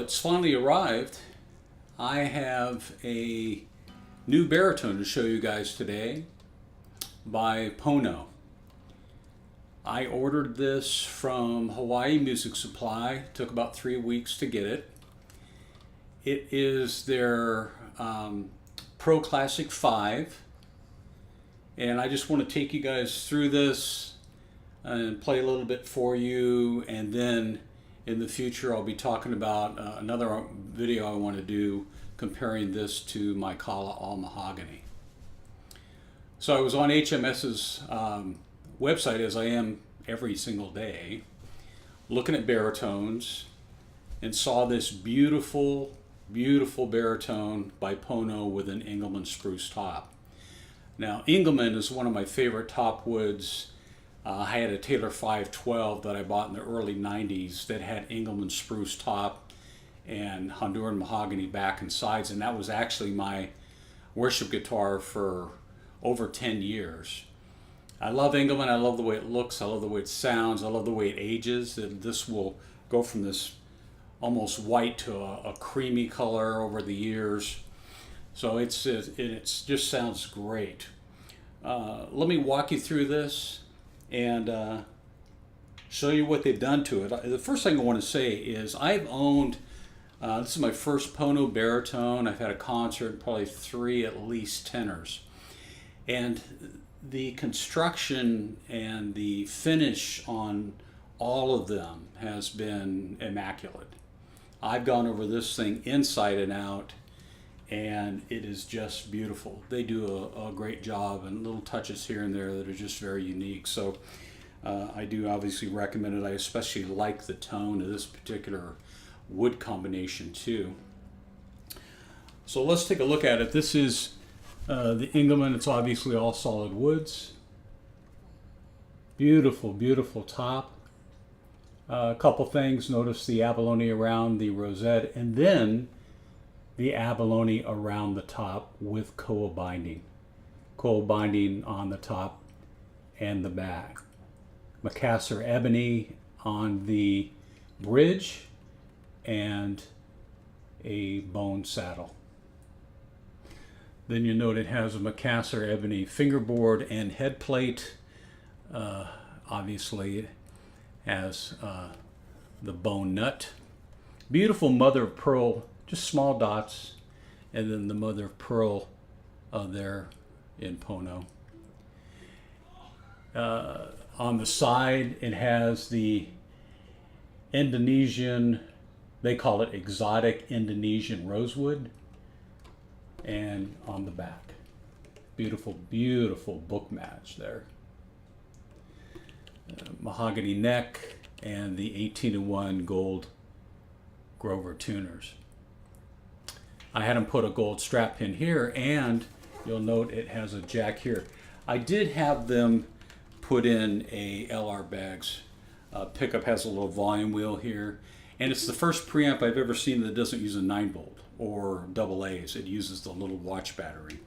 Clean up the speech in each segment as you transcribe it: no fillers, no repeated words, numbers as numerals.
it's finally arrived. I have a new baritone to show you guys today by Pono. I ordered this from Hawaii Music Supply. Took about 3 weeks to get it. It is their Pro Classic 5. And I just want to take you guys through this and play a little bit for you, and then in the future I'll be talking about another video I want to do comparing this to my Kala All Mahogany. So I was on HMS's website, as I am every single day, looking at baritones, and saw this beautiful, beautiful baritone by Pono with an Engelmann spruce top. Now, Engelmann is one of my favorite top woods. I had a Taylor 512 that I bought in the early 90s that had Engelmann spruce top and Honduran mahogany back and sides, and that was actually my worship guitar for over 10 years. I love Engelmann. I love the way it looks. I love the way it sounds. I love the way it ages. And this will go from this almost white to a creamy color over the years. So it just sounds great. Let me walk you through this and show you what they've done to it. The first thing I want to say is I've owned, this is my first Pono baritone. I've had a concert, probably 3 at least tenors. And the construction and the finish on all of them has been immaculate. I've gone over this thing inside and out, and it is just beautiful. They do a great job, and little touches here and there that are just very unique. So I do obviously recommend it. I especially like the tone of this particular wood combination too. So let's take a look at it. This is the Engelmann. It's obviously all solid woods. Beautiful, beautiful top. A couple things. Notice the abalone around the rosette, and then the abalone around the top with koa binding. Koa binding on the top and the back. Macassar ebony on the bridge and a bone saddle. Then you note it has a Macassar ebony fingerboard and head plate. Obviously it has the bone nut. Beautiful mother of pearl, just small dots, and then the mother of pearl there in Pono. On the side it has the Indonesian, they call it exotic Indonesian rosewood, and on the back, beautiful, beautiful book match there. Mahogany neck and the 18-1 gold Grover tuners. I had them put a gold strap pin here, and you'll note it has a jack here. I did have them put in a LR Baggs pickup. Has a little volume wheel here, and it's the first preamp I've ever seen that doesn't use a 9-volt or double A's. It uses the little watch battery.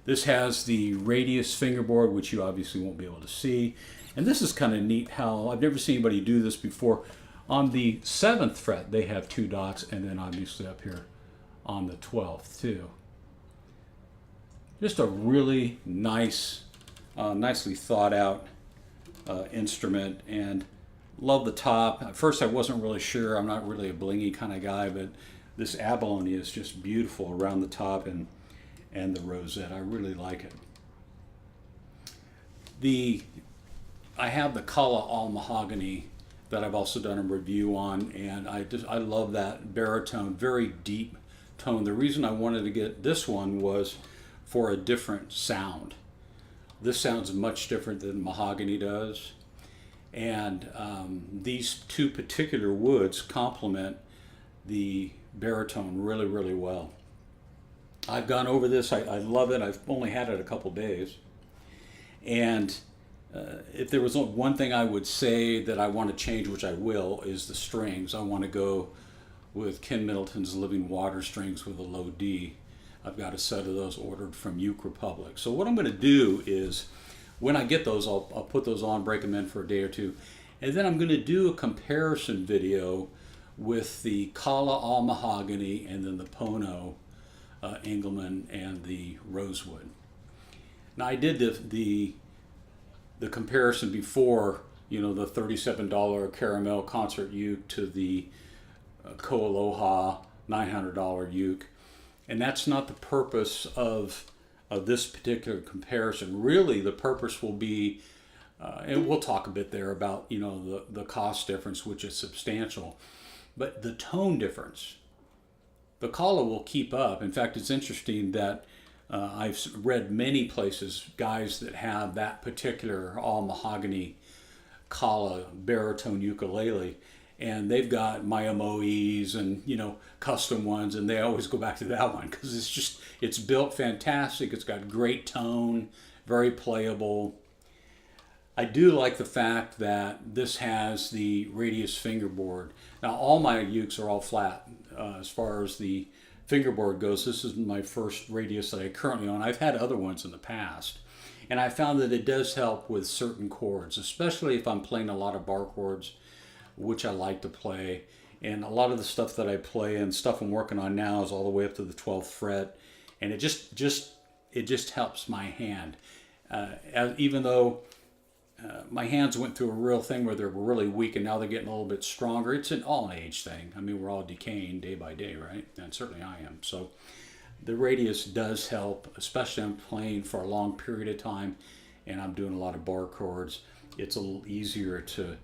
This has the radius fingerboard, which you obviously won't be able to see. And this is kind of neat how I've never seen anybody do this before. On the 7th fret, they have 2 dots, and then obviously up here on the 12th too. Just a really nice, nicely thought out instrument, and love the top. At first I wasn't really sure. I'm not really a blingy kind of guy, but this abalone is just beautiful around the top and the rosette. I really like it. I have the Kala All Mahogany that I've also done a review on, and I love that baritone, very deep tone. The reason I wanted to get this one was for a different sound. This sounds much different than mahogany does, and these two particular woods complement the baritone really, really well. I've gone over this. I love it. I've only had it a couple days, and if there was one thing I would say that I want to change, which I will, is the strings. I want to go with Ken Middleton's Living Water strings with a low D. I've got a set of those ordered from Uke Republic. So what I'm going to do is, when I get those, I'll put those on, break them in for a day or two, and then I'm going to do a comparison video with the Kala all mahogany, and then the Pono Engelmann and the rosewood. Now I did the comparison before, you know, the $37 caramel concert uke to the Ko-Aloha $900 uke, and that's not the purpose of this particular comparison. Really, the purpose will be, and we'll talk a bit there about, you know, the cost difference, which is substantial, but the tone difference. The Kala will keep up. In fact, it's interesting that I've read many places, guys that have that particular all mahogany Kala baritone ukulele, and they've got Miyamoe's and, you know, custom ones, and they always go back to that one because it's built fantastic. It's got great tone, very playable. I do like the fact that this has the radius fingerboard. Now all my ukes are all flat as far as the fingerboard goes. This is my first radius that I currently own. I've had other ones in the past, and I found that it does help with certain chords, especially if I'm playing a lot of bar chords, which I like to play. And a lot of the stuff that I play and stuff I'm working on now is all the way up to the 12th fret, and it just helps my hand. Even though my hands went through a real thing where they were really weak and now they're getting a little bit stronger. It's an all-age thing. I mean, we're all decaying day by day, right? And certainly I am. So the radius does help, especially I'm playing for a long period of time and I'm doing a lot of bar chords. It's a little easier to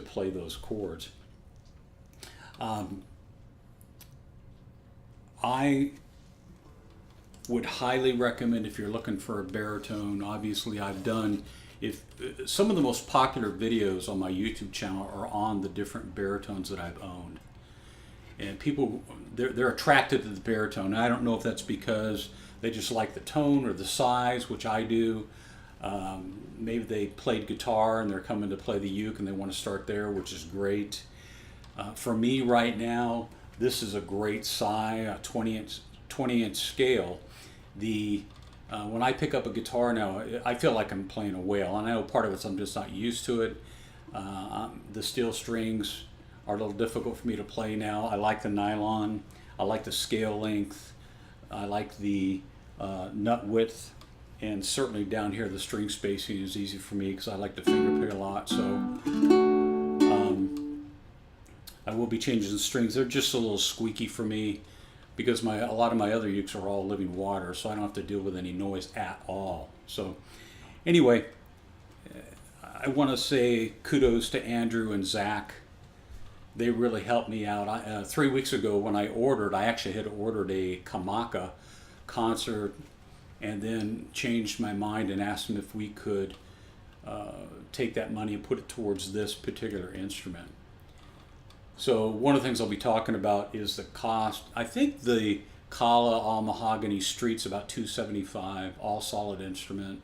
play those chords. I would highly recommend, if you're looking for a baritone, obviously I've done, if some of the most popular videos on my YouTube channel are on the different baritones that I've owned, and people they're attracted to the baritone. I don't know if that's because they just like the tone or the size, which I do. Maybe they played guitar and they're coming to play the uke and they want to start there, which is great. For me right now, this is a great size, a 20-inch scale. When I pick up a guitar now, I feel like I'm playing a whale. And I know part of it's I'm just not used to it. The steel strings are a little difficult for me to play now. I like the nylon. I like the scale length. I like the nut width. And certainly down here, the string spacing is easy for me because I like to finger pick a lot. So I will be changing the strings. They're just a little squeaky for me, because a lot of my other ukes are all living water, so I don't have to deal with any noise at all. So anyway, I want to say kudos to Andrew and Zach. They really helped me out. 3 weeks ago when I actually had ordered a Kamaka concert, and then changed my mind and asked them if we could take that money and put it towards this particular instrument. So one of the things I'll be talking about is the cost. I think the Kala all mahogany street's about $275, all solid instrument,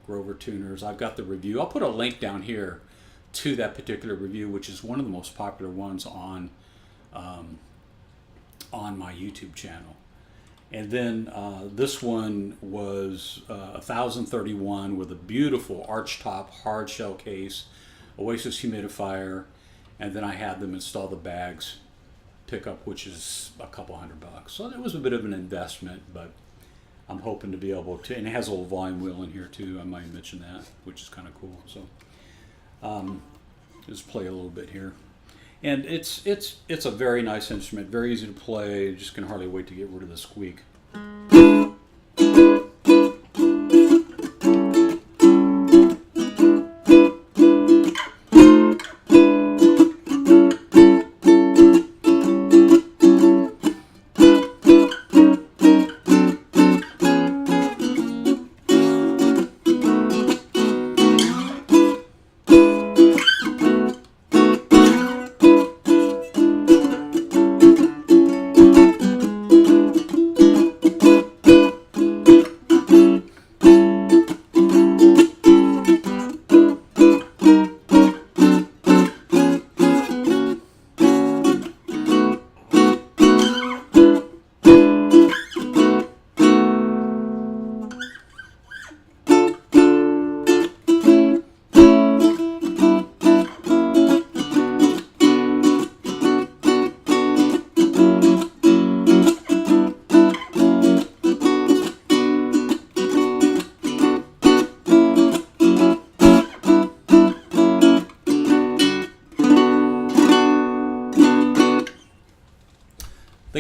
Grover tuners. I've got the review. I'll put a link down here to that particular review, which is one of the most popular ones on my YouTube channel. And then this one was $1,031 with a beautiful archtop hard shell case, Oasis humidifier, and then I had them install the bags pickup, which is a couple $100. So it was a bit of an investment, but I'm hoping to be able to, and it has a little volume wheel in here too, I might mention that, which is kind of cool. So just play a little bit here. And it's a very nice instrument, very easy to play, just can hardly wait to get rid of the squeak.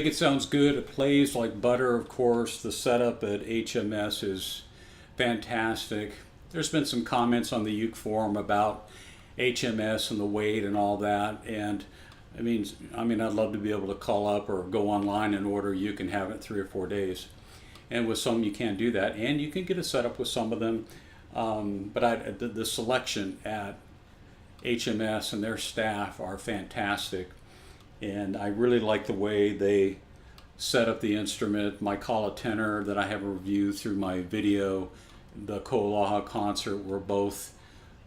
think it sounds good. It plays like butter, of course. The setup at HMS is fantastic. There's been some comments on the uke forum about HMS and the weight and all that, and I mean, I'd love to be able to call up or go online and order. You can have it 3 or 4 days, and with some you can't do that, and you can get a setup with some of them. But the selection at HMS and their staff are fantastic, and I really like the way they set up the instrument. My Kala tenor that I have a review through my video, the Koalaha concert, were both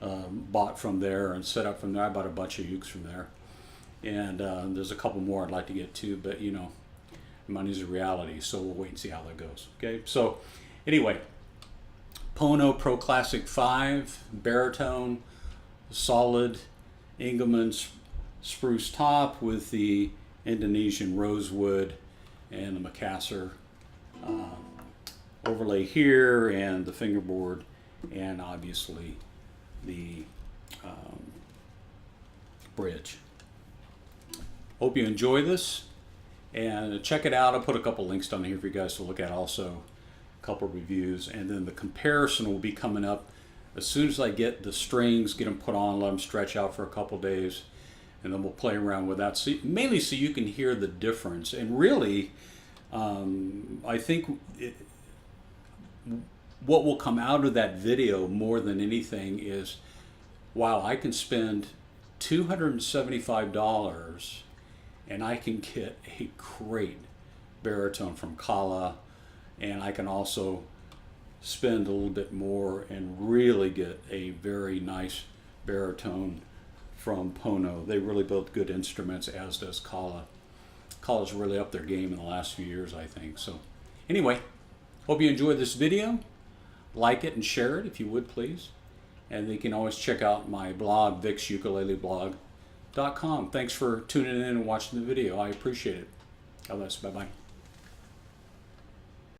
bought from there and set up from there. I bought a bunch of ukes from there, and there's a couple more I'd like to get to, but you know, money's a reality, so we'll wait and see how that goes. Okay, so anyway, Pono Pro Classic 5 baritone, solid Engelmann spruce top with the Indonesian rosewood and the Macassar overlay here, and the fingerboard, and obviously the bridge. Hope you enjoy this, and check it out. I'll put a couple links down here for you guys to look at, also a couple reviews, and then the comparison will be coming up as soon as I get the strings, get them put on, let them stretch out for a couple days, and then we'll play around with that, mainly so you can hear the difference. And really, I think what will come out of that video more than anything is, wow, I can spend $275 and I can get a great baritone from Kala, and I can also spend a little bit more and really get a very nice baritone from Pono. They really build good instruments, as does Kala. Kala's really up their game in the last few years, I think. So anyway, hope you enjoyed this video. Like it and share it if you would, please. And you can always check out my blog, VixUkuleleBlog.com. Thanks for tuning in and watching the video. I appreciate it. God bless. Bye-bye.